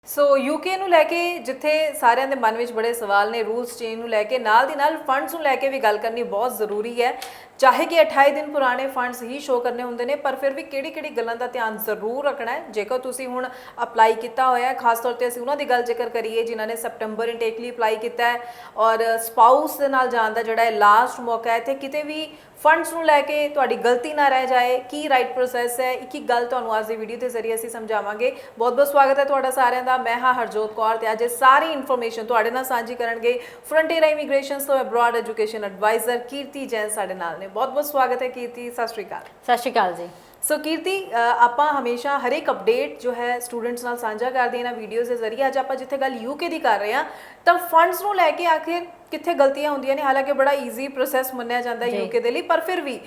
ਸੋ UK ਨੂੰ ਲੈ ਕੇ ਜਿੱਥੇ ਸਾਰਿਆਂ ਦੇ ਮਨ ਵਿੱਚ ਬੜੇ ਸਵਾਲ ਨੇ ਰੂਲਸ ਚੇਂਜ ਨੂੰ ਲੈ ਕੇ, ਨਾਲ ਦੀ ਨਾਲ ਫੰਡਸ ਨੂੰ ਲੈ ਕੇ ਵੀ ਗੱਲ ਕਰਨੀ ਬਹੁਤ ਜ਼ਰੂਰੀ ਹੈ। ਚਾਹੇ ਕਿ 28 ਦਿਨ ਪੁਰਾਣੇ ਫੰਡਸ ਹੀ ਸ਼ੋ ਕਰਨੇ ਹੁੰਦੇ ਨੇ, ਪਰ ਫਿਰ ਵੀ ਕਿਹੜੀ ਗੱਲਾਂ ਦਾ ਧਿਆਨ ਜ਼ਰੂਰ ਰੱਖਣਾ ਹੈ। ਜੇਕਰ ਤੁਸੀਂ ਹੁਣ ਅਪਲਾਈ ਕੀਤਾ ਹੋਇਆ ਹੈ, ਖਾਸ ਤੌਰ ਤੇ ਅਸੀਂ ਉਹਨਾਂ ਦੀ ਗੱਲ ਜ਼ਿਕਰ ਕਰੀਏ ਜਿਨ੍ਹਾਂ ਨੇ ਸੈਪਟੰਬਰ ਇਨਟੇਕ ਲਈ ਅਪਲਾਈ ਕੀਤਾ ਹੈ ਔਰ ਸਪਾਊਸ ਦੇ ਨਾਲ ਜਾਣ ਦਾ ਜਿਹੜਾ ਲਾਸਟ ਮੌਕਾ ਹੈ, ਤੇ ਕਿਤੇ ਵੀ ਫੰਡਸ ਨੂੰ ਲੈ ਕੇ ਤੁਹਾਡੀ ਗਲਤੀ ਨਾ ਰਹਿ ਜਾਏ, ਕੀ ਰਾਈਟ ਪ੍ਰੋਸੈਸ ਹੈ, ਇੱਕ ਗੱਲ ਤੁਹਾਨੂੰ ਅੱਜ ਦੀ ਵੀਡੀਓ ਦੇ ਜ਼ਰੀਏ ਅਸੀਂ ਸਮਝਾਵਾਂਗੇ। ਬਹੁਤ ਬਹੁਤ ਸਵਾਗਤ ਹੈ ਤੁਹਾਡਾ ਸਾਰਿਆਂ ਦਾ। ਮੈਂ ਹਾਂ ਹਰਜੋਤ ਕੌਰ ਤੇ ਅੱਜ ਸਾਰੀ ਇਨਫੋਰਮੇਸ਼ਨ ਤੁਹਾਡੇ ਨਾਲ ਸਾਂਝੀ ਕਰਨਗੇ ਫਰੰਟੀਅਰ ਇਮੀਗ੍ਰੇਸ਼ਨ ਤੋਂ ਅਬਰਾਡ ਐਜੂਕੇਸ਼ਨ ਐਡਵਾਈਜ਼ਰ ਕੀਰਤੀ ਜੈਨ ਸਾਡੇ ਨਾਲ ਨੇ। ਬਹੁਤ ਬਹੁਤ ਸਵਾਗਤ ਹੈ ਕੀਰਤੀ, ਸਤਿ ਸ਼੍ਰੀ ਅਕਾਲ। ਸਤਿ ਸ਼੍ਰੀ ਅਕਾਲ ਜੀ। ਸੋ ਕੀਰਤੀ, ਆਪਾਂ ਹਮੇਸ਼ਾ ਹਰ ਇੱਕ ਅਪਡੇਟ ਜੋ ਹੈ ਸਟੂਡੈਂਟਸ ਨਾਲ ਸਾਂਝਾ ਕਰਦੇ ਇਹਨਾਂ ਵੀਡੀਓਜ਼ ਦੇ ਜ਼ਰੀਏ। ਅੱਜ ਆਪਾਂ ਜਿੱਥੇ ਗੱਲ ਯੂਕੇ ਦੀ ਕਰ ਰਹੇ ਹਾਂ, ਤਾਂ ਫੰਡਸ ਨੂੰ ਲੈ ਕੇ ਆਖਿਰ ਕਿੱਥੇ ਗਲਤੀਆਂ ਹੁੰਦੀਆਂ ਨੇ। ਹਾਲਾਂਕਿ ਬੜਾ ਈਜ਼ੀ ਪ੍ਰੋਸੈਸ ਮੰਨਿਆ ਜਾਂਦਾ ਹੈ ਯੂਕੇ ਦੇ ਲਈ, ਪਰ ਫਿਰ ਵੀ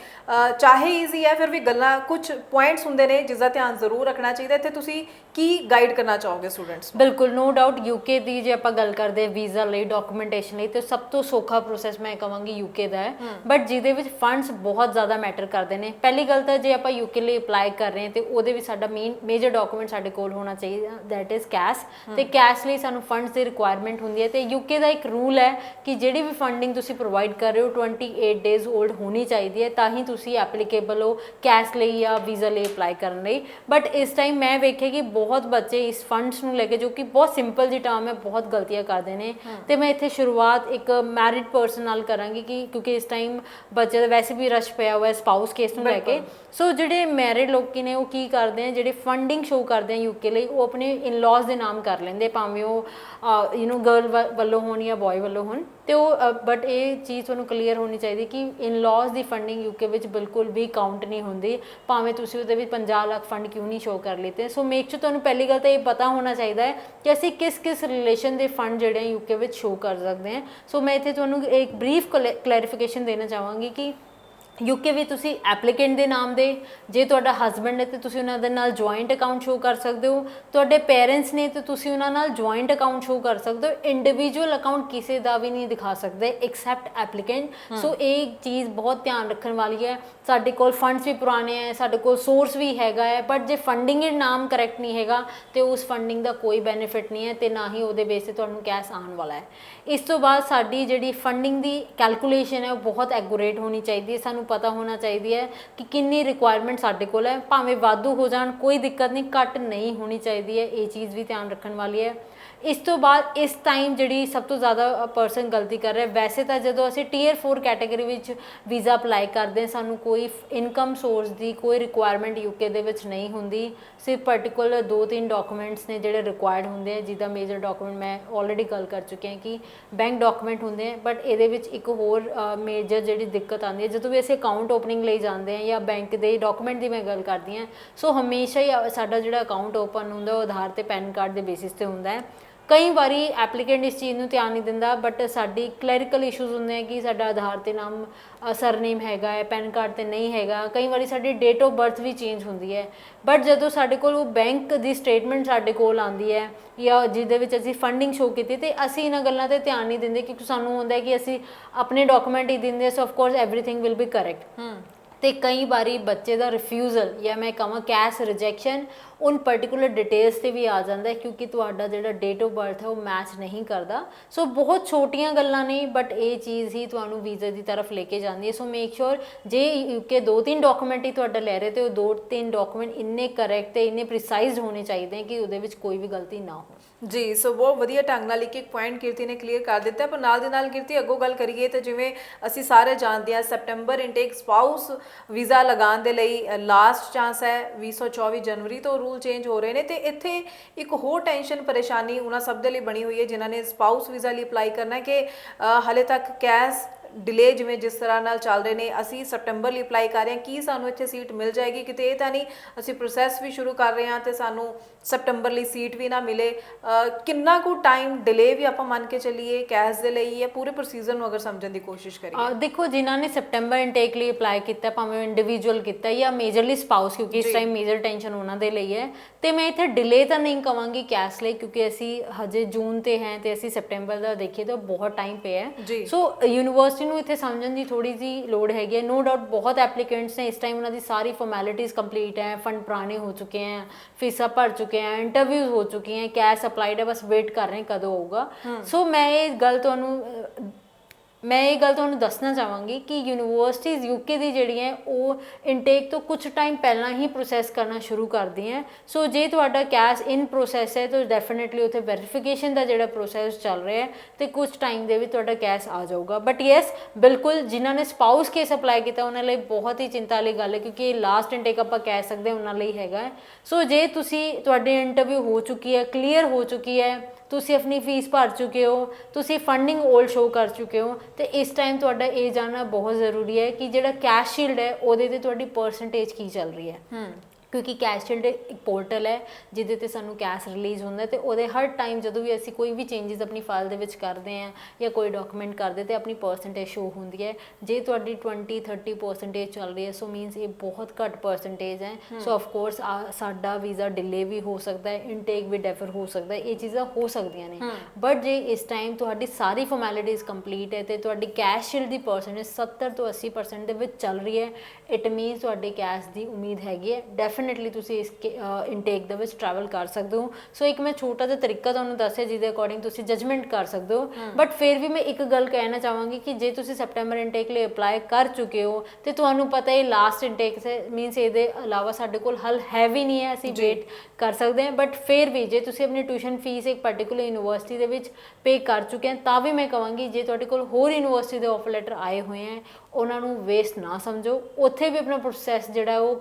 ਚਾਹੇ ਈਜ਼ੀ ਹੈ, ਫਿਰ ਵੀ ਗੱਲਾਂ ਕੁਝ ਪੁਆਇੰਟਸ ਹੁੰਦੇ ਨੇ ਜਿਸ ਦਾ ਧਿਆਨ ਜ਼ਰੂਰ ਰੱਖਣਾ ਚਾਹੀਦਾ। ਇੱਥੇ ਤੁਸੀਂ ਕੀ ਗਾਈਡ ਕਰਨਾ ਚਾਹੋਗੇ ਸਟੂਡੈਂਟਸ ਨੂੰ? ਬਿਲਕੁਲ, ਨੋ ਡਾਊਟ ਯੂਕੇ ਦੀ ਜੇ ਆਪਾਂ ਗੱਲ ਕਰਦੇ ਹਾਂ ਵੀਜ਼ਾ ਲਈ, ਡਾਕੂਮੈਂਟੇਸ਼ਨ ਲਈ, ਤੇ ਸਭ ਤੋਂ ਸੌਖਾ ਪ੍ਰੋਸੈਸ ਮੈਂ ਕਹਾਂਗੀ ਯੂਕੇ ਦਾ ਹੈ। ਬਟ ਜਿਹਦੇ ਵਿੱਚ ਫੰਡਸ ਬਹੁਤ ਜ਼ਿਆਦਾ ਮੈਟਰ ਕਰਦੇ ਨੇ। ਪਹਿਲੀ ਗੱਲ ਤਾਂ ਜੇ ਆਪਾਂ ਯੂਕੇ ਲਈ ਅਪਲਾਈ ਕਰ ਰਹੇ ਹਾਂ ਤੇ ਉਹਦੇ ਵਿੱਚ ਸਾਡਾ ਮੇਜਰ ਡਾਕੂਮੈਂਟ ਸਾਡੇ ਕੋਲ ਹੋਣਾ ਚਾਹੀਦਾ, ਦੈਟ ਇਜ਼ ਕੈਸ਼। ਤੇ ਕੈਸ਼ ਲਈ ਸਾਨੂੰ ਫੰਡਸ ਦੀ ਰਿਕੁਆਇਰਮੈਂਟ ਹੁੰਦੀ ਹੈ। ਤੇ ਯੂਕੇ ਦਾ ਇੱਕ ਰੂਲ ਹੈ ਕਿ ਜਿਹੜੀ ਵੀ ਫੰਡਿੰਗ ਤੁਸੀਂ ਪ੍ਰੋਵਾਈਡ ਕਰ ਰਹੇ ਹੋ 28 ਡੇਜ਼ ਓਲਡ ਹੋਣੀ ਚਾਹੀਦੀ ਹੈ, ਤਾਂ ਹੀ ਤੁਸੀਂ ਐਪਲੀਕੇਬਲ ਹੋ ਕੈਸ਼ ਲਈ ਜਾਂ ਵੀਜ਼ਾ ਲਈ ਅਪਲਾਈ ਕਰਨ ਲਈ। ਬਟ ਇਸ ਟਾਈਮ ਮੈਂ ਵੇਖਿਆ ਕਿ ਬਹੁਤ ਬੱਚੇ ਇਸ ਫੰਡਸ ਨੂੰ ਲੈ ਕੇ, ਜੋ ਕਿ ਬਹੁਤ ਸਿੰਪਲ ਜੀ ਟਰਮ ਹੈ, ਬਹੁਤ ਗਲਤੀਆਂ ਕਰਦੇ ਨੇ। ਤੇ ਮੈਂ ਇੱਥੇ ਸ਼ੁਰੂਆਤ ਇੱਕ ਮੈਰਿਡ ਪਰਸਨ ਨਾਲ ਕਰਾਂਗੀ ਕਿ ਕਿਉਂਕਿ ਇਸ ਟਾਈਮ ਬੱਚੇ ਦਾ ਵੈਸੇ ਵੀ ਰਸ਼ ਪਿਆ ਹੋਇਆ ਸਪਾਊਸ ਕੇਸ ਨੂੰ ਲੈ ਕੇ। ਸੋ ਜਿਹੜੇ ਮੈਰਿਡ ਲੋਕੀ ਨੇ ਉਹ ਕੀ ਕਰਦੇ ਆ, ਜਿਹੜੇ ਫੰਡਿੰਗ ਸ਼ੋ ਕਰਦੇ ਆ ਯੂਕੇ ਲਈ, ਉਹ ਆਪਣੇ ਇਨ-ਲॉज ਦੇ ਨਾਮ ਕਰ ਲੈਂਦੇ, ਭਾਵੇਂ ਉਹ ਗਰਲ ਵੱਲੋਂ ਹੋਣ ਜਾਂ ਬॉय ਵੱਲੋਂ ਹੋਣ। ਤੇ ਉਹ ਬਟ ਇਹ ਚੀਜ਼ ਤੁਹਾਨੂੰ ਕਲੀਅਰ ਹੋਣੀ ਚਾਹੀਦੀ ਕਿ ਇਨ-ਲॉज ਦੀ ਫੰਡਿੰਗ ਯੂਕੇ ਵਿੱਚ ਬਿਲਕੁਲ ਵੀ ਕਾਊਂਟ ਨਹੀਂ ਹੁੰਦੀ, ਭਾਵੇਂ ਤੁਸੀਂ ਉਹਦੇ ਵਿੱਚ 50 ਲੱਖ ਫੰਡ ਕਿਉਂ ਨਹੀਂ ਸ਼ੋ ਕਰ ਲਿੱਤੇ। ਸੋ ਮੇਕ ਸ਼ੋਰ ਤੁਹਾਨੂੰ ਪਹਿਲੀ ਗੱਲ ਤਾਂ ਇਹ ਪਤਾ ਹੋਣਾ ਚਾਹੀਦਾ ਹੈ ਕਿ ਅਸੀਂ ਕਿਸ ਰਿਲੇਸ਼ਨ ਦੇ ਫੰਡ ਜਿਹੜੇ ਆ ਯੂਕੇ ਵਿੱਚ ਸ਼ੋ ਕਰ ਸਕਦੇ ਹਾਂ। ਸੋ ਮੈਂ ਇੱਥੇ ਤੁਹਾਨੂੰ ਇੱਕ ਬਰੀਫ ਕਲੈਰੀਫਿਕੇਸ਼ਨ ਦੇਣਾ ਚਾਹਾਂਗੀ ਕਿ ਯੂਕੇ ਵਿੱਚ ਤੁਸੀਂ ਐਪਲੀਕੈਂਟ ਦੇ ਨਾਮ ਦੇ, ਜੇ ਤੁਹਾਡਾ ਹਸਬੈਂਡ ਹੈ ਤਾਂ ਤੁਸੀਂ ਉਹਨਾਂ ਦੇ ਨਾਲ ਜੁਆਇੰਟ ਅਕਾਊਂਟ ਸ਼ੋ ਕਰ ਸਕਦੇ ਹੋ, ਤੁਹਾਡੇ ਪੇਰੈਂਟਸ ਨੇ ਤਾਂ ਤੁਸੀਂ ਉਹਨਾਂ ਨਾਲ ਜੁਆਇੰਟ ਅਕਾਊਂਟ ਸ਼ੋ ਕਰ ਸਕਦੇ ਹੋ। ਇੰਡੀਵਿਜੂਅਲ ਅਕਾਊਂਟ ਕਿਸੇ ਦਾ ਵੀ ਨਹੀਂ ਦਿਖਾ ਸਕਦੇ ਐਕਸੈਪਟ ਐਪਲੀਕੈਂਟ। ਸੋ ਇਹ ਚੀਜ਼ ਬਹੁਤ ਧਿਆਨ ਰੱਖਣ ਵਾਲੀ ਹੈ। ਸਾਡੇ ਕੋਲ ਫੰਡਸ ਵੀ ਪੁਰਾਣੇ ਹੈ, ਸਾਡੇ ਕੋਲ ਸੋਰਸ ਵੀ ਹੈਗਾ ਹੈ, ਬਟ ਜੇ ਫੰਡਿੰਗ ਨਾਮ ਕਰੈਕਟ ਨਹੀਂ ਹੈਗਾ ਤੇ ਉਸ ਫੰਡਿੰਗ ਦਾ ਕੋਈ ਬੈਨੀਫਿਟ ਨਹੀਂ ਹੈ, ਤੇ ਨਾ ਹੀ ਉਹਦੇ ਬੇਸ 'ਤੇ ਤੁਹਾਨੂੰ ਕੈਸ਼ ਆਉਣ ਵਾਲਾ ਹੈ। ਇਸ ਤੋਂ ਬਾਅਦ ਸਾਡੀ ਜਿਹੜੀ ਫੰਡਿੰਗ ਦੀ ਕੈਲਕੂਲੇਸ਼ਨ ਹੈ ਉਹ ਬਹੁਤ ਐਕੂਰੇਟ ਹੋਣੀ ਚਾਹੀਦੀ ਹੈ। ਸਾਨੂੰ ਪਤਾ ਹੋਣਾ ਚਾਹੀਦੀ ਹੈ ਕਿ ਕਿੰਨੀ ਰਿਕੁਆਇਰਮੈਂਟ ਸਾਡੇ ਕੋਲ ਹੈ, ਭਾਵੇਂ ਵਾਧੂ ਹੋ ਜਾਣ ਕੋਈ ਦਿੱਕਤ ਨਹੀਂ, ਘੱਟ ਨਹੀਂ ਹੋਣੀ ਚਾਹੀਦੀ ਹੈ। ਇਹ ਚੀਜ਼ ਵੀ ਧਿਆਨ ਰੱਖਣ ਵਾਲੀ ਹੈ। ਇਸ ਤੋਂ ਬਾਅਦ ਇਸ ਟਾਈਮ ਜਿਹੜੀ ਸਭ ਤੋਂ ਜ਼ਿਆਦਾ ਪਰਸਨ ਗਲਤੀ ਕਰ ਰਿਹਾ, ਵੈਸੇ ਤਾਂ ਜਦੋਂ ਅਸੀਂ ਟੀਅਰ 4 ਕੈਟਾਗਰੀ ਵਿੱਚ ਵੀਜ਼ਾ ਅਪਲਾਈ ਕਰਦੇ ਹਾਂ, ਸਾਨੂੰ ਕੋਈ ਇਨਕਮ ਸੋਰਸ ਦੀ ਕੋਈ ਰਿਕੁਆਇਰਮੈਂਟ ਯੂਕੇ ਦੇ ਵਿੱਚ ਨਹੀਂ ਹੁੰਦੀ। ਸਿਰਫ ਪਰਟੀਕੂਲਰ 2-3 ਡਾਕੂਮੈਂਟਸ ਨੇ ਜਿਹੜੇ ਰਿਕੁਆਇਰਡ ਹੁੰਦੇ ਆ, ਜਿਹਦਾ ਮੇਜਰ ਡਾਕੂਮੈਂਟ ਮੈਂ ਆਲਰੇਡੀ ਗੱਲ ਕਰ ਚੁੱਕੀ ਹਾਂ ਕਿ ਬੈਂਕ ਡਾਕੂਮੈਂਟ ਹੁੰਦੇ ਆ। ਬਟ ਇਹਦੇ ਵਿੱਚ ਇੱਕ ਹੋਰ ਮੇਜਰ ਜਿਹੜੀ ਦਿੱਕਤ ਆਉਂਦੀ ਹੈ, ਜਦੋਂ ਵੀ ਅਸੀਂ ਅਕਾਊਂਟ ਓਪਨਿੰਗ ਲਈ ਜਾਂਦੇ ਹਾਂ ਜਾਂ ਬੈਂਕ ਦੇ ਡਾਕੂਮੈਂਟ ਦੀ ਮੈਂ ਗੱਲ ਕਰਦੀ ਹਾਂ, ਸੋ ਹਮੇਸ਼ਾ ਹੀ ਸਾਡਾ ਜਿਹੜਾ ਅਕਾਊਂਟ ਓਪਨ ਹੁੰਦਾ ਉਹ ਆਧਾਰ ਤੇ ਪੈਨ ਕਾਰਡ ਦੇ ਬੇਸਿਸ 'ਤੇ ਹੁੰਦਾ ਹੈ। ਕਈ ਵਾਰੀ ਐਪਲੀਕੈਂਟ ਇਸ ਚੀਜ਼ ਨੂੰ ਧਿਆਨ ਨਹੀਂ ਦਿੰਦਾ, ਬਟ ਸਾਡੀ ਕਲੈਰੀਕਲ ਇਸ਼ੂਜ਼ ਹੁੰਦੇ ਆ ਕਿ ਸਾਡਾ ਆਧਾਰ 'ਤੇ ਨਾਮ ਸਰਨੇਮ ਹੈਗਾ ਹੈ, ਪੈਨ ਕਾਰਡ 'ਤੇ ਨਹੀਂ ਹੈਗਾ। ਕਈ ਵਾਰੀ ਸਾਡੀ ਡੇਟ ਆਫ ਬਰਥ ਵੀ ਚੇਂਜ ਹੁੰਦੀ ਹੈ। ਬਟ ਜਦੋਂ ਸਾਡੇ ਕੋਲ ਉਹ ਬੈਂਕ ਦੀ ਸਟੇਟਮੈਂਟ ਸਾਡੇ ਕੋਲ ਆਉਂਦੀ ਹੈ ਜਾਂ ਜਿਹਦੇ ਵਿੱਚ ਅਸੀਂ ਫੰਡਿੰਗ ਸ਼ੋ ਕੀਤੀ, ਤੇ ਅਸੀਂ ਇਹਨਾਂ ਗੱਲਾਂ 'ਤੇ ਧਿਆਨ ਨਹੀਂ ਦਿੰਦੇ ਕਿਉਂਕਿ ਸਾਨੂੰ ਹੁੰਦਾ ਕਿ ਅਸੀਂ ਆਪਣੇ ਡਾਕੂਮੈਂਟ ਹੀ ਦਿੰਦੇ, so of course everything will be correct. ਤੇ ਕਈ ਵਾਰੀ ਬੱਚੇ ਦਾ ਰਿਫਿਊਜ਼ਲ ਜਾਂ ਮੈਂ ਕਹਾਂ ਕੈਸ਼ ਰਿਜੈਕਸ਼ਨ ਉਨ ਪਰਟੀਕੂਲਰ ਡਿਟੇਲਸ 'ਤੇ ਵੀ ਆ ਜਾਂਦਾ ਹੈ ਕਿਉਂਕਿ ਤੁਹਾਡਾ ਜਿਹੜਾ ਡੇਟ ਆਫ ਬਰਥ ਹੈ ਉਹ ਮੈਚ ਨਹੀਂ ਕਰਦਾ। ਸੋ ਬਹੁਤ ਛੋਟੀਆਂ ਗੱਲਾਂ ਨਹੀਂ, ਬਟ ਇਹ ਚੀਜ਼ ਹੀ ਤੁਹਾਨੂੰ ਵੀਜ਼ੇ ਦੀ ਤਰਫ ਲੈ ਕੇ ਜਾਂਦੀ ਹੈ। ਸੋ ਮੇਕ ਸ਼ੋਰ ਜੇ ਯੂਕੇ 2-3 ਡਾਕੂਮੈਂਟ ਹੀ ਤੁਹਾਡਾ ਲੈ ਰਹੇ ਤੇ ਉਹ 2-3 ਡਾਕੂਮੈਂਟ ਇੰਨੇ ਕਰੈਕਟ ਤੇ ਇੰਨੇ ਪ੍ਰੀਸਾਈਜ਼ਡ ਹੋਣੇ ਚਾਹੀਦੇ ਕਿ ਉਹਦੇ ਵਿੱਚ ਕੋਈ ਵੀ ਗਲਤੀ ਨਾ ਹੋ। ਜੀ, ਸੋ ਬਹੁਤ ਵਧੀਆ ਢੰਗ ਨਾਲ ਇੱਕ ਪੁਆਇੰਟ ਕੀਰਤੀ ਨੇ ਕਲੀਅਰ ਕਰ ਦਿੱਤਾ। ਪਰ ਨਾਲ ਦੀ ਨਾਲ ਕੀਰਤੀ ਅੱਗੋਂ ਗੱਲ ਕਰੀਏ ਤਾਂ ਜਿਵੇਂ ਅਸੀਂ ਸਾਰੇ ਜਾਣਦੇ ਹਾਂ ਸੈਪਟੰਬਰ ਇਨਟੇਕ ਸਪਾਊਸ ਵੀਜ਼ਾ ਲਗਾਉਣ ਦੇ ਲਈ ਲਾਸਟ ਚਾਂਸ ਹੈ। 2024 ਜਨਵਰੀ ਤੋਂ ਰੂਲ ਚੇਂਜ ਹੋ ਰਹੇ ਨੇ, ਤੇ ਇੱਥੇ ਇੱਕ ਹੋਰ ਟੈਨਸ਼ਨ ਪਰੇਸ਼ਾਨੀ ਉਹਨਾਂ ਸਭ ਦੇ ਲਈ ਬਣੀ ਹੋਈ ਹੈ ਜਿਨ੍ਹਾਂ ਨੇ ਸਪਾਊਸ ਵੀਜ਼ਾ ਲਈ ਅਪਲਾਈ ਕਰਨਾ ਕਿ ਹਾਲੇ ਤੱਕ ਕੈਸ਼ ਡਿਲੇ ਜਿਵੇਂ ਜਿਸ ਤਰ੍ਹਾਂ ਨਾਲ ਚੱਲ ਰਹੇ ਨੇ, ਅਸੀਂ ਸੈਪਟੰਬਰ ਲਈ ਅਪਲਾਈ ਕਰ ਰਹੇ ਹਾਂ, ਕੀ ਸਾਨੂੰ ਇੱਥੇ ਸੀਟ ਮਿਲ ਜਾਏਗੀ? ਕਿਤੇ ਇਹ ਤਾਂ ਨਹੀਂ ਅਸੀਂ ਪ੍ਰੋਸੈਸ ਵੀ ਸ਼ੁਰੂ ਕਰ ਰਹੇ ਹਾਂ ਤੇ ਸਾਨੂੰ ਸੈਪਟੰਬਰ ਲਈ ਸੀਟ ਵੀ ਨਾ ਮਿਲੇ। ਕਿੰਨਾ ਕੁ ਟਾਈਮ ਡਿਲੇ ਵੀ ਆਪਾਂ ਮੰਨ ਕੇ ਚੱਲੀਏ ਕੈਸ਼ ਦੇ ਲਈ, ਜਾਂ ਪੂਰੇ ਪ੍ਰੋਸੀਜਰ ਨੂੰ ਅਗਰ ਸਮਝਣ ਦੀ ਕੋਸ਼ਿਸ਼ ਕਰੀਏ? ਦੇਖੋ, ਜਿਨ੍ਹਾਂ ਨੇ ਸੈਪਟੰਬਰ ਇਨਟੇਕ ਲਈ ਅਪਲਾਈ ਕੀਤਾ, ਭਾਵੇਂ ਇੰਡੀਵਿਜੂਅਲ ਕੀਤਾ ਜਾਂ ਮੇਜਰਲੀ ਸਪਾਊਸ, ਕਿਉਂਕਿ ਇਸ ਟਾਈਮ ਮੇਜਰ ਟੈਨਸ਼ਨ ਉਹਨਾਂ ਦੇ ਲਈ ਹੈ, ਤੇ ਮੈਂ ਇੱਥੇ ਡਿਲੇ ਤਾਂ ਨਹੀਂ ਕਵਾਂਗੀ ਕੈਸ਼ ਲਈ ਕਿਉਂਕਿ ਅਸੀਂ ਹਜੇ ਜੂਨ ਤੇ ਹੈ ਤੇ ਅਸੀਂ ਸੈਪਟੰਬਰ ਦਾ ਦੇਖੀਏ ਤਾਂ ਬਹੁਤ ਟਾਈਮ ਪਿਆ ਹੈ। ਸੋ ਯੂਨੀਵਰਸਿਟੀ ਯੂਨੀਵਰਸਿਟੀ ਨੂੰ ਇੱਥੇ ਸਮਝਣ ਦੀ ਥੋੜੀ ਜਿਹੀ ਲੋੜ ਹੈਗੀ ਹੈ। नो डाउट बहुत एप्लीकेंट्स ने इस टाइम उन्होंने सारी फॉर्मेलिटीज़ कंप्लीट हैं, फंड पुराने हो चुके हैं, फीसा भर चुके हैं, इंटरव्यूज़ हो चुकी हैं, कैश अप्लाइड है, बस वेट कर रहे हैं कदों होगा। सो मैं ये गल ਤੁਹਾਨੂੰ ਦੱਸਣਾ ਚਾਹਾਂਗੀ ਕਿ ਯੂਨੀਵਰਸਿਟੀਜ਼ ਯੂਕੇ ਦੀ ਜਿਹੜੀਆਂ ਉਹ ਇਨਟੇਕ ਤੋਂ ਕੁਝ ਟਾਈਮ ਪਹਿਲਾਂ ਹੀ ਪ੍ਰੋਸੈਸ ਕਰਨਾ ਸ਼ੁਰੂ ਕਰਦੀਆਂ। ਸੋ ਜੇ ਤੁਹਾਡਾ ਕੈਸ਼ ਇਨ ਪ੍ਰੋਸੈਸ ਹੈ ਤਾਂ ਡੈਫੀਨਿਟਲੀ ਉੱਥੇ ਵੈਰੀਫਿਕੇਸ਼ਨ ਦਾ ਜਿਹੜਾ ਪ੍ਰੋਸੈਸ ਚੱਲ ਰਿਹਾ ਹੈ ਤੇ ਕੁਝ ਟਾਈਮ ਦੇ ਵਿੱਚ ਤੁਹਾਡਾ ਕੈਸ਼ ਆ ਜਾਊਗਾ। ਬਟ ਯੈਸ, ਬਿਲਕੁਲ ਜਿਨ੍ਹਾਂ ਨੇ ਸਪਾਊਸ ਕੇਸ ਅਪਲਾਈ ਕੀਤਾ ਉਹਨਾਂ ਲਈ ਬਹੁਤ ਹੀ ਚਿੰਤਾ ਵਾਲੀ ਗੱਲ ਹੈ, ਕਿਉਂਕਿ ਇਹ ਲਾਸਟ ਇਨਟੇਕ ਆਪਾਂ ਕਹਿ ਸਕਦੇ ਹਾਂ ਉਹਨਾਂ ਲਈ ਹੈਗਾ। ਸੋ ਜੇ ਤੁਹਾਡੀ ਇੰਟਰਵਿਊ ਹੋ ਚੁੱਕੀ ਹੈ, ਕਲੀਅਰ ਹੋ ਚੁੱਕੀ ਹੈ, ਤੁਸੀਂ ਆਪਣੀ ਫੀਸ ਭਰ ਚੁੱਕੇ ਹੋ, ਤੁਸੀਂ ਫੰਡਿੰਗ ਓਲ ਸ਼ੋ ਕਰ ਚੁੱਕੇ ਹੋ, ਤੇ ਇਸ ਟਾਈਮ ਤੁਹਾਡਾ ਇਹ ਜਾਣਨਾ ਬਹੁਤ ਜ਼ਰੂਰੀ ਹੈ ਕਿ ਜਿਹੜਾ ਕੈਸ਼ ਸ਼ੀਲਡ ਹੈ ਉਹਦੇ ਤੇ ਤੁਹਾਡੀ ਪਰਸੈਂਟੇਜ ਕੀ ਚੱਲ ਰਹੀ ਹੈ। ਕਿਉਂਕਿ ਕੈਸ਼ ਸ਼ੀਲਡ ਇੱਕ ਪੋਰਟਲ ਹੈ ਜਿਹਦੇ ਤੇ ਸਾਨੂੰ ਕੈਸ਼ ਰਿਲੀਜ਼ ਹੁੰਦਾ, ਤੇ ਉਹਦੇ ਹਰ ਟਾਈਮ ਜਦੋਂ ਵੀ ਅਸੀਂ ਕੋਈ ਵੀ ਚੇਂਜਸ ਆਪਣੀ ਫਾਈਲ ਦੇ ਵਿੱਚ ਕਰਦੇ ਹਾਂ ਜਾਂ ਕੋਈ ਡਾਕੂਮੈਂਟ ਕਰਦੇ ਤੇ ਆਪਣੀ ਪਰਸੈਂਟੇਜ ਸ਼ੋ ਹੁੰਦੀ ਹੈ। ਜੇ ਤੁਹਾਡੀ 20-30% ਚੱਲ ਰਹੀ ਹੈ ਸੋ ਮੀਨਸ ਇਹ ਬਹੁਤ ਘੱਟ ਪਰਸੈਂਟੇਜ ਹੈ। ਸੋ ਆਫ ਕੋਰਸ ਸਾਡਾ ਵੀਜ਼ਾ ਡਿਲੇ ਵੀ ਹੋ ਸਕਦਾ ਹੈ, ਇਨਟੇਕ ਵੀ ਡੈਫਰ ਹੋ ਸਕਦਾ ਹੈ, ਇਹ ਚੀਜ਼ਾਂ ਹੋ ਸਕਦੀਆਂ ਨੇ। ਬਟ ਜੇ ਇਸ ਟਾਈਮ ਤੁਹਾਡੀ ਸਾਰੀ ਫਾਰਮੈਲਿਟੀਜ਼ ਕੰਪਲੀਟ ਹੈ ਤੇ ਤੁਹਾਡੀ ਕੈਸ਼ ਸ਼ੀਲਡ ਦੀ ਪਰਸੈਂਟੇਜ 70 ਤੋਂ 80% ਦੇ ਵਿੱਚ ਚੱਲ ਰਹੀ ਹੈ, ਇਟ ਮੀਨਸ ਤੁਹਾਡੇ ਕੈਸ਼ ਦੀ ਉਮੀਦ ਹੈਗੀ ਹੈ। ਡੈਫੀਨਿਟਲੀ ਤੁਸੀਂ ਇਸ ਇਨਟੇਕ ਦੇ ਵਿੱਚ ਟਰੈਵਲ ਕਰ ਸਕਦੇ ਹੋ। ਸੋ ਇੱਕ ਮੈਂ ਛੋਟਾ ਜਿਹਾ ਤਰੀਕਾ ਤੁਹਾਨੂੰ ਦੱਸਿਆ ਜਿਹਦੇ ਅਕੋਰਡਿੰਗ ਤੁਸੀਂ ਜਜਮੈਂਟ ਕਰ ਸਕਦੇ ਹੋ। ਬਟ ਫਿਰ ਵੀ ਮੈਂ ਇੱਕ ਗੱਲ ਕਹਿਣਾ ਚਾਹਾਂਗੀ ਕਿ ਜੇ ਤੁਸੀਂ ਸੈਪਟੈਂਬਰ ਇਨਟੇਕ ਲਈ ਅਪਲਾਈ ਕਰ ਚੁੱਕੇ ਹੋ ਤੇ ਤੁਹਾਨੂੰ ਪਤਾ ਹੈ ਲਾਸਟ ਇਨਟੇਕ ਸੇ ਮੀਨਸ ਇਹਦੇ ਇਲਾਵਾ ਸਾਡੇ ਕੋਲ ਹੱਲ ਹੈ ਵੀ ਨਹੀਂ ਹੈ, ਅਸੀਂ ਵੇਟ ਕਰ ਸਕਦੇ ਹਾਂ। ਬਟ ਫਿਰ ਵੀ ਜੇ ਤੁਸੀਂ ਆਪਣੀ ਟਿਊਸ਼ਨ ਫੀਸ ਇੱਕ ਪਰਟੀਕੂਲਰ ਯੂਨੀਵਰਸਿਟੀ ਦੇ ਵਿੱਚ ਪੇ ਕਰ ਚੁੱਕੇ ਹੋ ਤਾਂ ਵੀ ਮੈਂ ਕਹਾਂਗੀ ਜੇ ਤੁਹਾਡੇ ਕੋਲ ਹੋਰ ਯੂਨੀਵਰਸਿਟੀ ਦੇ ਆਫਰ ਲੈਟਰ ਆਏ ਹੋਏ ਹੈ ਉਹਨਾਂ ਨੂੰ ਵੇਸਟ ਨਾ ਸਮਝੋ, ਉੱਥੇ ਵੀ ਆਪਣਾ ਪ੍ਰੋਸੈਸ ਜਿਹੜਾ ਉਹ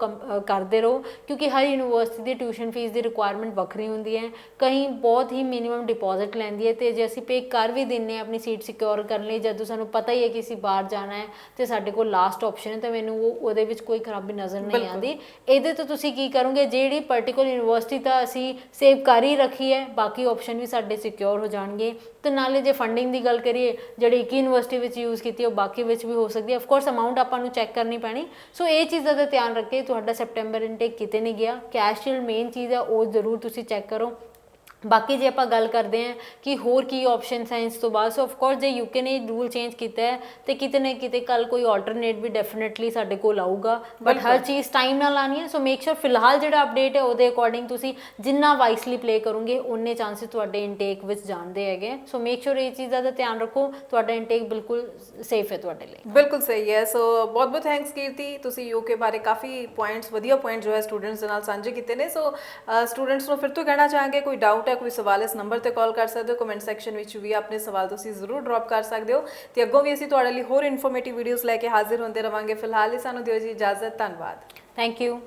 ਕਰਦੇ ਰਹੋ, ਕਿਉਂਕਿ ਹਰ ਯੂਨੀਵਰਸਿਟੀ ਦੀ ਟਿਊਸ਼ਨ ਫੀਸ ਦੀ ਰਿਕੁਆਇਰਮੈਂਟ ਵੱਖਰੀ ਹੁੰਦੀ ਹੈ। ਕਈ ਬਹੁਤ ਹੀ ਮਿਨੀਮਮ ਡਿਪੋਜ਼ਿਟ ਲੈਂਦੀ ਹੈ, ਤੇ ਜੇ ਅਸੀਂ ਪੇ ਕਰ ਵੀ ਦਿੰਦੇ ਹਾਂ ਆਪਣੀ ਸੀਟ ਸਿਕਿਉਰ ਕਰਨ ਲਈ, ਜਦੋਂ ਸਾਨੂੰ ਪਤਾ ਹੀ ਹੈ ਕਿ ਅਸੀਂ ਬਾਹਰ ਜਾਣਾ ਹੈ ਤੇ ਸਾਡੇ ਕੋਲ ਲਾਸਟ ਆਪਸ਼ਨ ਹੈ, ਤਾਂ ਮੈਨੂੰ ਉਹਦੇ ਵਿੱਚ ਕੋਈ ਖਰਾਬੀ ਨਜ਼ਰ ਨਹੀਂ ਆਉਂਦੀ। ਇਹਦੇ ਤੋਂ ਤੁਸੀਂ ਕੀ ਕਰੋਗੇ, ਜਿਹੜੀ ਪਰਟੀਕੂਲਰ ਯੂਨੀਵਰਸਿਟੀ ਤਾਂ ਅਸੀਂ ਸੇਵ ਕਰ ਹੀ ਰੱਖੀ ਹੈ, ਬਾਕੀ ਆਪਸ਼ਨ ਵੀ ਸਾਡੇ ਸਿਕਿਉਰ ਹੋ ਜਾਣਗੇ। ਤੇ ਨਾਲੇ ਜੇ ਫੰਡਿੰਗ ਦੀ ਗੱਲ ਕਰੀਏ, ਜਿਹੜੀ ਇੱਕ ਯੂਨੀਵਰਸਿਟੀ ਵਿੱਚ ਯੂਜ਼ ਕੀਤੀ ਉਹ ਬਾਕੀ ਵਿੱਚ ਵੀ ਹੋ ਸਕਦੀ ਹੈ। ਆਫ ਕੋਰਸ ਅਮਾਊਂਟ ਆਪਾਂ ਨੂੰ ਚੈੱਕ ਕਰਨੀ ਪੈਣੀ। ਸੋ ਇਹ ਚੀਜ਼ਾਂ ਦਾ ਧਿਆਨ ਰੱਖ ਕੇ ਤੁਹਾਡਾ ਸੈਪਟੈਂਬਰ ਇਨਟੇਕ ਕਿਤੇ ਨਹੀਂ ਗਿਆ। ਕੈਸ਼ ਸ਼ੀਲਡ ਮੇਨ ਚੀਜ਼ ਹੈ, ਉਹ ਜ਼ਰੂਰ ਤੁਸੀਂ ਚੈੱਕ ਕਰੋ। ਬਾਕੀ ਜੇ ਆਪਾਂ ਗੱਲ ਕਰਦੇ ਹਾਂ ਕਿ ਹੋਰ ਕੀ ਆਪਸ਼ਨਸ ਹੈ ਇਸ ਤੋਂ ਬਾਅਦ, ਸੋ ਆਫ ਕੋਰਸ ਜੇ ਯੂਕੇ ਨੇ ਰੂਲ ਚੇਂਜ ਕੀਤਾ ਹੈ ਤੇ ਕਿਤੇ ਨਾ ਕਿਤੇ ਕੱਲ ਕੋਈ ਆਲਟਰਨੇਟ ਵੀ ਡੈਫੀਨਿਟਲੀ ਸਾਡੇ ਕੋਲ ਆਊਗਾ। ਬਟ ਹਰ ਚੀਜ਼ ਟਾਈਮ ਨਾਲ ਆਉਣੀ ਹੈ। ਸੋ ਮੇਕ ਸ਼ੋਰ ਫਿਲਹਾਲ ਜਿਹੜਾ ਅਪਡੇਟ ਹੈ ਉਹਦੇ ਅਕੋਰਡਿੰਗ ਤੁਸੀਂ ਜਿੰਨਾ ਵਾਈਸਲੀ ਪਲੇ ਕਰੋਗੇ ਉਨੇ ਚਾਂਸਿਸ ਤੁਹਾਡੇ ਇਨਟੇਕ ਵਿੱਚ ਜਾਣਦੇ ਹੈਗੇ। ਸੋ ਮੇਕ ਸ਼ੋਰ ਇਹ ਚੀਜ਼ਾਂ ਦਾ ਧਿਆਨ ਰੱਖੋ, ਤੁਹਾਡਾ ਇਨਟੇਕ ਬਿਲਕੁਲ ਸੇਫ ਹੈ ਤੁਹਾਡੇ ਲਈ। ਬਿਲਕੁਲ ਸਹੀ ਹੈ। ਸੋ ਬਹੁਤ ਬਹੁਤ ਥੈਂਕਸ ਕੀਰਤੀ, ਤੁਸੀਂ ਯੂਕੇ ਬਾਰੇ ਕਾਫੀ ਪੁਆਇੰਟਸ, ਵਧੀਆ ਪੁਆਇੰਟ ਜੋ ਹੈ ਸਟੂਡੈਂਟਸ ਦੇ ਨਾਲ ਸਾਂਝੇ ਕੀਤੇ ਨੇ। ਸੋ ਸਟੂਡੈਂਟਸ ਨੂੰ ਫਿਰ ਤੋਂ ਕਹਿਣਾ ਚਾਹਾਂਗੇ ਕੋਈ ਡਾਊਟ ਹੈ, ਕੋਈ ਸਵਾਲ ਇਸ ਨੰਬਰ ਤੇ ਕਾਲ ਕਰ ਸਕਦੇ ਹੋ, ਕਮੈਂਟ ਸੈਕਸ਼ਨ ਵਿੱਚ ਵੀ ਆਪਣੇ ਸਵਾਲ ਤੁਸੀਂ ਜ਼ਰੂਰ ਡ੍ਰੌਪ ਕਰ ਸਕਦੇ ਹੋ, ਤੇ ਅੱਗੋਂ ਵੀ ਅਸੀਂ ਤੁਹਾਡੇ ਲਈ ਹੋਰ ਇਨਫੋਰਮੇਟਿਵ ਵੀਡੀਓਜ਼ ਲੈ ਕੇ ਹਾਜ਼ਰ ਹੁੰਦੇ ਰਵਾਂਗੇ। ਫਿਲਹਾਲ ਹੀ ਸਾਨੂੰ ਦਿਓ ਜੀ ਇਜਾਜ਼ਤ, ਧੰਨਵਾਦ। Thank you.